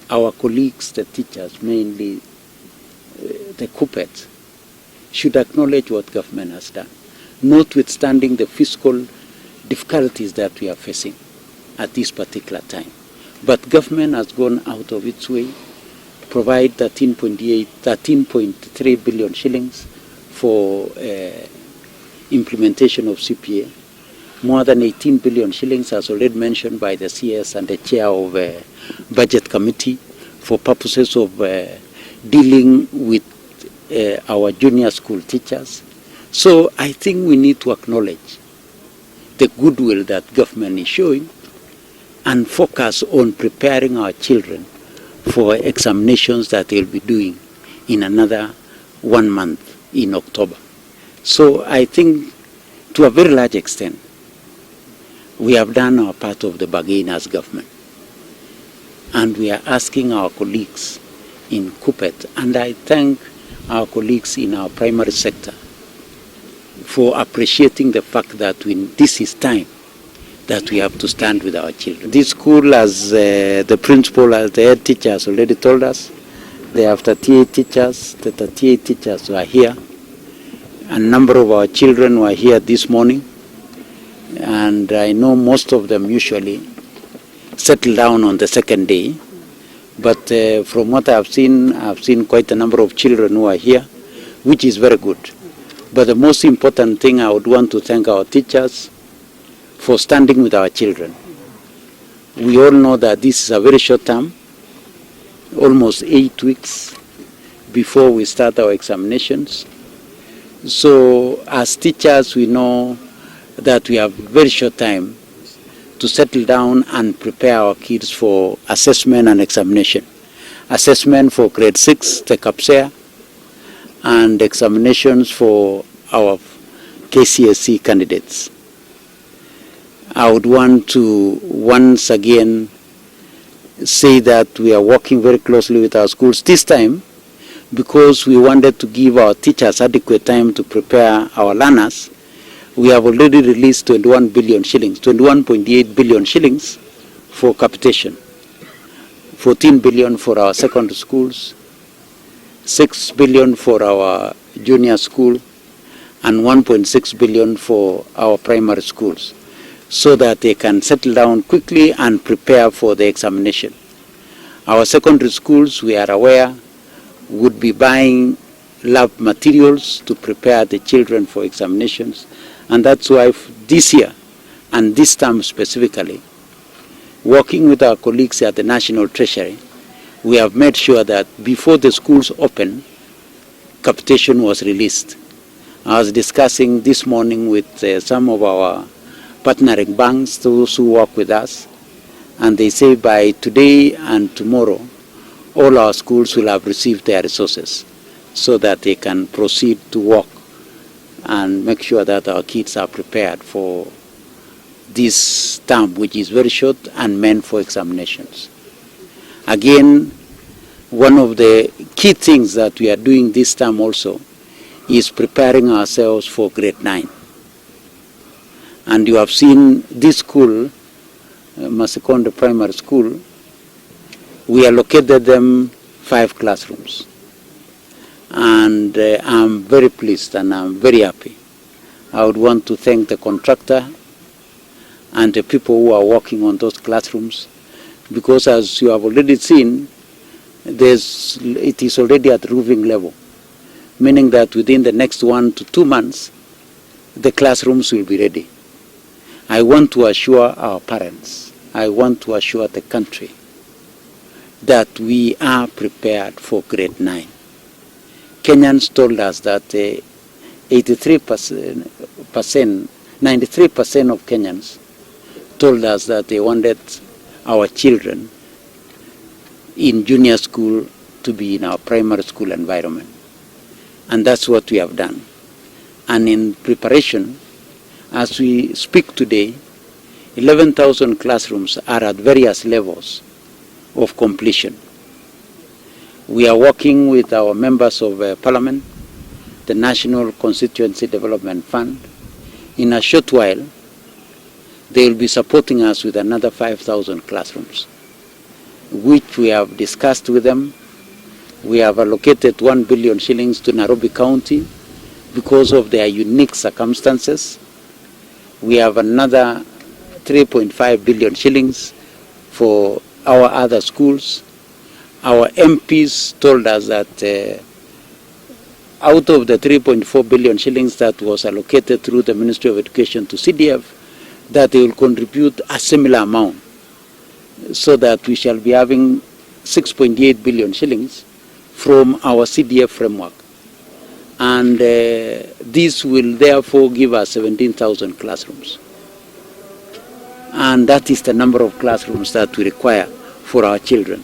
our colleagues, the teachers, mainly the CUPET, should acknowledge what government has done, notwithstanding the fiscal difficulties that we are facing at this particular time. But government has gone out of its way to provide 13.3 billion shillings for implementation of CPA. More than 18 billion shillings, as already mentioned by the CS and the chair of Budget Committee, for purposes of dealing with our junior school teachers. So I think we need to acknowledge the goodwill that government is showing and focus on preparing our children for examinations that they'll be doing in another 1 month in October. So I think to a very large extent, we have done our part of the bargain as government. And we are asking our colleagues in CUPET, and I thank our colleagues in our primary sector for appreciating the fact that this is time that we have to stand with our children. This school, as the principal, as the head teacher has already told us, they have 38 teachers. The 38 teachers were here. A number of our children were here this morning. And I know most of them usually settle down on the second day. But from what I've seen quite a number of children who are here, which is very good. But the most important thing, I would want to thank our teachers for standing with our children. We all know that this is a very short term, almost 8 weeks before we start our examinations. So as teachers, we know that we have very short time to settle down and prepare our kids for assessment and examination. Assessment for grade 6, the Kipsang, and examinations for our KCSE candidates. I would want to once again say that we are working very closely with our schools this time because we wanted to give our teachers adequate time to prepare our learners. We have already released 21 billion shillings, 21.8 billion shillings for capitation, 14 billion for our secondary schools, 6 billion for our junior school, and 1.6 billion for our primary schools, so that they can settle down quickly and prepare for the examination. Our secondary schools, we are aware, would be buying lab materials to prepare the children for examinations. And that's why this year, and this term specifically, working with our colleagues at the National Treasury, we have made sure that before the schools open, capitation was released. I was discussing this morning with some of our partnering banks, those who work with us, and they say by today and tomorrow, all our schools will have received their resources so that they can proceed to work and make sure that our kids are prepared for this term, which is very short and meant for examinations. Again, one of the key things that we are doing this term also is preparing ourselves for grade 9. And you have seen this school, Masekonde Primary School, we allocated them 5 classrooms. And I'm very pleased and I'm very happy. I would want to thank the contractor and the people who are working on those classrooms, because as you have already seen, it is already at roofing level, meaning that within the next 1 to 2 months, the classrooms will be ready. I want to assure our parents, I want to assure the country that we are prepared for grade 9. Kenyans told us that 93% of Kenyans told us that they wanted our children in junior school to be in our primary school environment. And that's what we have done. And in preparation, as we speak today, 11,000 classrooms are at various levels of completion. We are working with our members of Parliament, the National Constituency Development Fund. In a short while, they will be supporting us with another 5,000 classrooms. which we have discussed with them. We have allocated 1 billion shillings to Nairobi County because of their unique circumstances. We have another 3.5 billion shillings for our other schools. Our MPs told us that out of the 3.4 billion shillings that was allocated through the Ministry of Education to CDF, that they will contribute a similar amount, so that we shall be having 6.8 billion shillings from our CDF framework. And this will therefore give us 17,000 classrooms. And that is the number of classrooms that we require for our children.